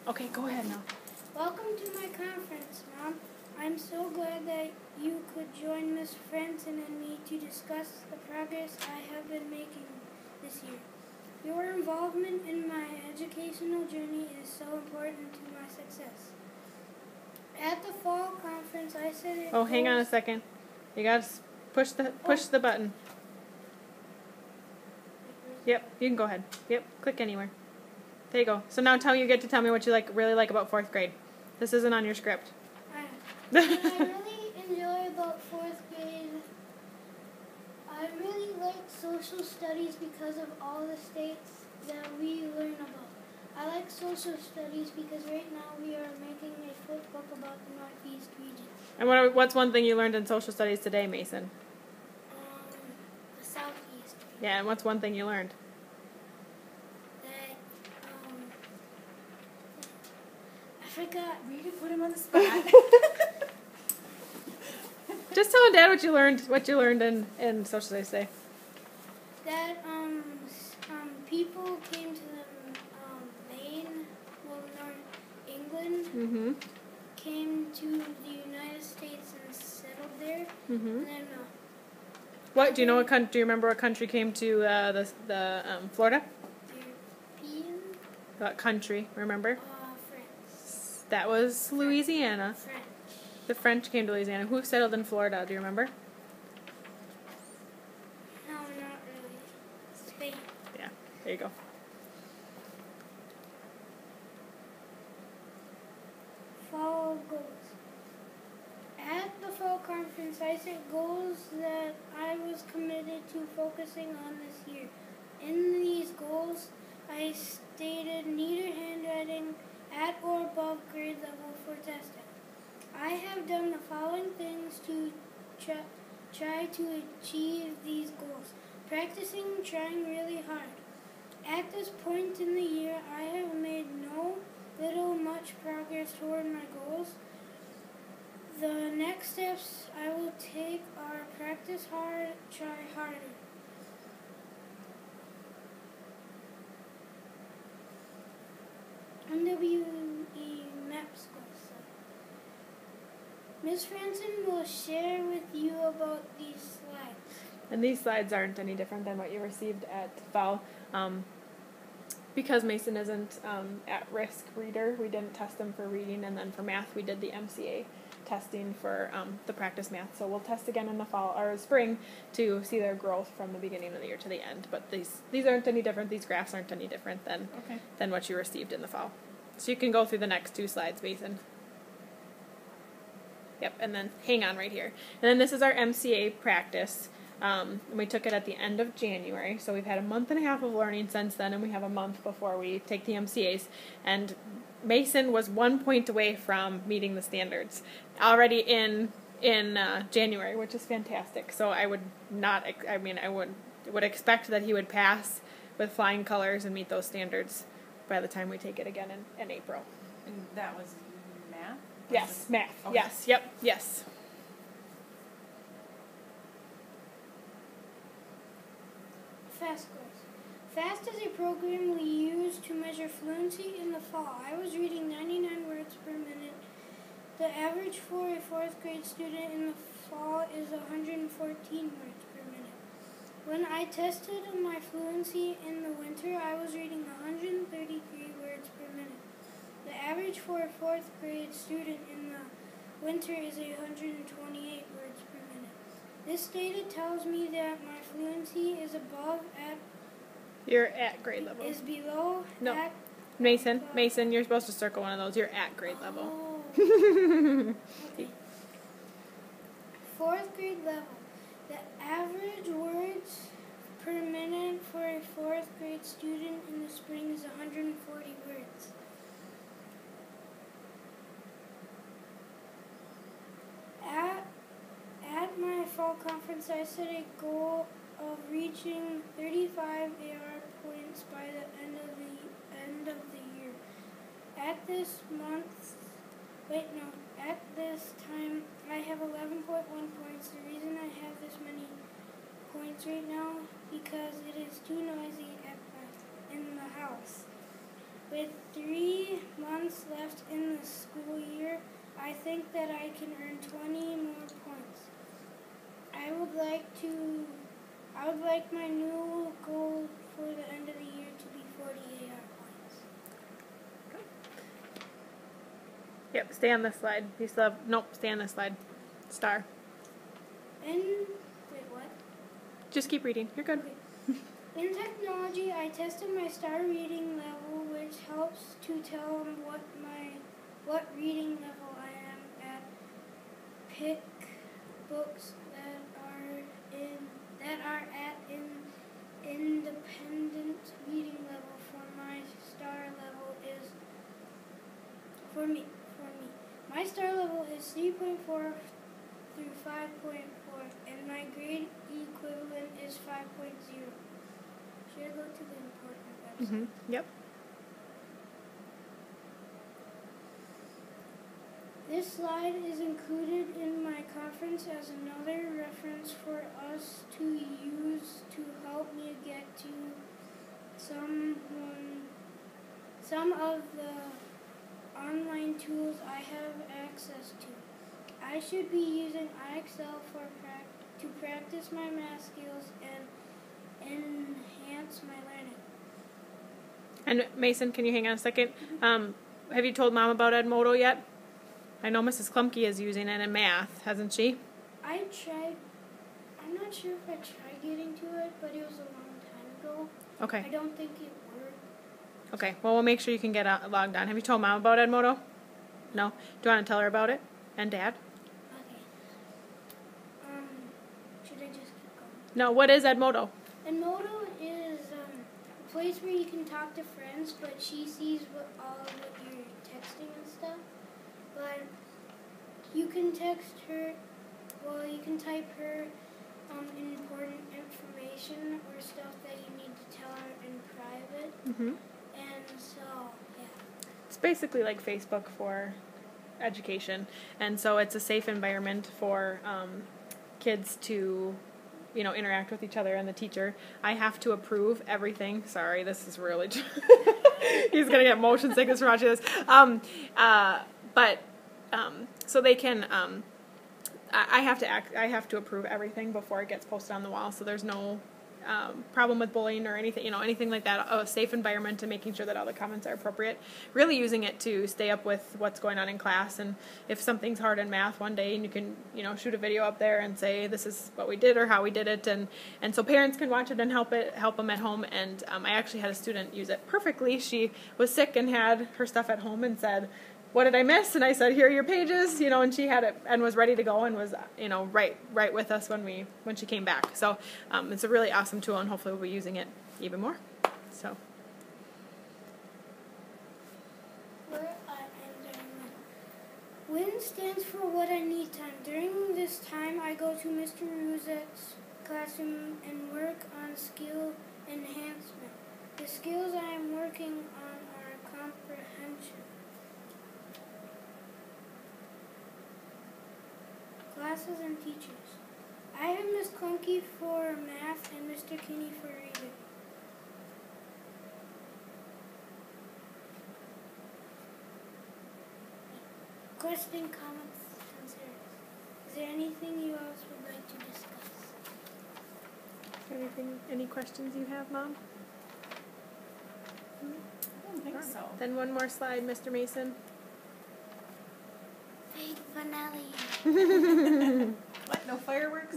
Okay, go ahead now. Welcome to my conference, Mom. I'm so glad that you could join Miss Franson and me to discuss the progress I have been making this year. Your involvement in my educational journey is so important to my success. At the fall conference, I said it. Oh, hang on a second. You gotta push the button. Yep, you can go ahead. Yep, click anywhere. There you go. So now you get to tell me what you really like about 4th grade. This isn't on your script. What I really enjoy about 4th grade, I really like social studies because of all the states that we learn about. I like social studies because right now we are making a flip book about the Northeast region. And what's one thing you learned in social studies today, Mason? The Southeast region. Yeah, and what's one thing you learned? I forgot. Read it, put him on the spot. Just tell Dad what you learned in social studies today. That people came to Maine, North England, came to the United States and settled there. And then, What do you know? Do you remember what country came to Florida? European. What country? Remember? France. That was Louisiana. French. The French came to Louisiana. Who settled in Florida? Do you remember? No, not really. Spain. Yeah. There you go. Fall goals. At the fall conference, I set goals that I was committed to focusing on this year. In these goals, I stated neater handwriting at or above grade level for testing. I have done the following things to try to achieve these goals. Practicing, trying really hard. At this point in the year, I have made much progress toward my goals. The next steps I will take are practice hard, try harder. MWE Maps goals. Ms. Franson will share with you about these slides. And these slides aren't any different than what you received at fall. Because Mason isn't at-risk reader, we didn't test him for reading, and then for math we did the MCA testing for the practice math. So we'll test again in the fall or spring to see their growth from the beginning of the year to the end. But these aren't any different. These graphs aren't any different than what you received in the fall. So you can go through the next 2 slides, Mason. Yep, and then hang on right here. And then this is our MCA practice. And we took it at the end of January, so we've had a month and a half of learning since then, and we have a month before we take the MCAs. And Mason was 1 point away from meeting the standards already in January, which is fantastic. So I would expect that he would pass with flying colors and meet those standards by the time we take it again in April. And that was math? Yes, math. Okay. Yes, yep, yes. FAST goals. FAST is a program we use to measure fluency in the fall. I was reading 99 words per minute. The average for a 4th grade student in the fall is 114 words per minute. When I tested my fluency in the winter, I was reading 133 words per minute. The average for a 4th grade student in the winter is 128 words per minute. This data tells me that my fluency is above at. You're at grade level. Is below No. at. Mason, you're supposed to circle one of those. You're at grade level. Okay. 4th grade level. The average words per minute for a 4th grade student in the spring is 140 words. At my fall conference, I set a goal of reaching 35 AR points by the end of the year. At this time, I have 11.1 points. The reason I have this many points right now because it is too noisy in the house. With 3 months months left in the school year. I think that I can earn 20 more points. I would like my new goal for the end of the year to be 40 AR points. Yep, stay on this slide. You still have, nope, stay on this slide. Star. Wait, what? Just keep reading. You're good. Okay. In technology, I tested my star reading level, which helps to tell what reading level I am at. Pick books that are at an independent reading level for my star level is for me. My star level is 3.4 through 5.4, and my grade equivalent is 5.0. Should I go to the important website? Yep. This slide is included in my conference as another reference for us to use to help me get to some of the online tools I have access to. I should be using iExcel to practice my math skills and enhance my learning. And Mason, can you hang on a second? Have you told Mom about Edmodo yet? I know Mrs. Klumke is using it in math, hasn't she? I tried. I'm not sure if I tried getting to it, but it was a long time ago. Okay. I don't think it worked. Okay. Well, we'll make sure you can get logged on. Have you told Mom about Edmodo? No? Do you want to tell her about it? And Dad? Okay. Should I just keep going? No. What is Edmodo? Edmodo is a place where you can talk to friends, but she sees all of what you're texting and stuff. But you can text her, you can type her important information or stuff that you need to tell her in private. And so, yeah. It's basically like Facebook for education. And so it's a safe environment for kids to, interact with each other and the teacher. I have to approve everything. Sorry, this is really... He's going to get motion sickness from watching this. So they can, I have to approve everything before it gets posted on the wall, so there's no problem with bullying or anything, anything like that. A safe environment and making sure that all the comments are appropriate. Really using it to stay up with what's going on in class, and if something's hard in math one day, and you can, shoot a video up there and say this is what we did or how we did it, and so parents can watch it and help them at home. And I actually had a student use it perfectly. She was sick and had her stuff at home and said, "What did I miss?" And I said, "Here are your pages," and she had it and was ready to go and was, right with us when she came back. So it's a really awesome tool, and hopefully we'll be using it even more. So. WIN stands for What I Need Time. During this time, I go to Mr. Ruzet's classroom and work on skill enhancement. The skills I am working on are comprehension, classes, and teachers. I have Miss Clunky for math and Mr. Kinney for reading. Question, comments, concerns. Is there anything you else would like to discuss? Any questions you have, Mom? I don't think so. Then one more slide, Mr. Mason. Big finale. What? No fireworks?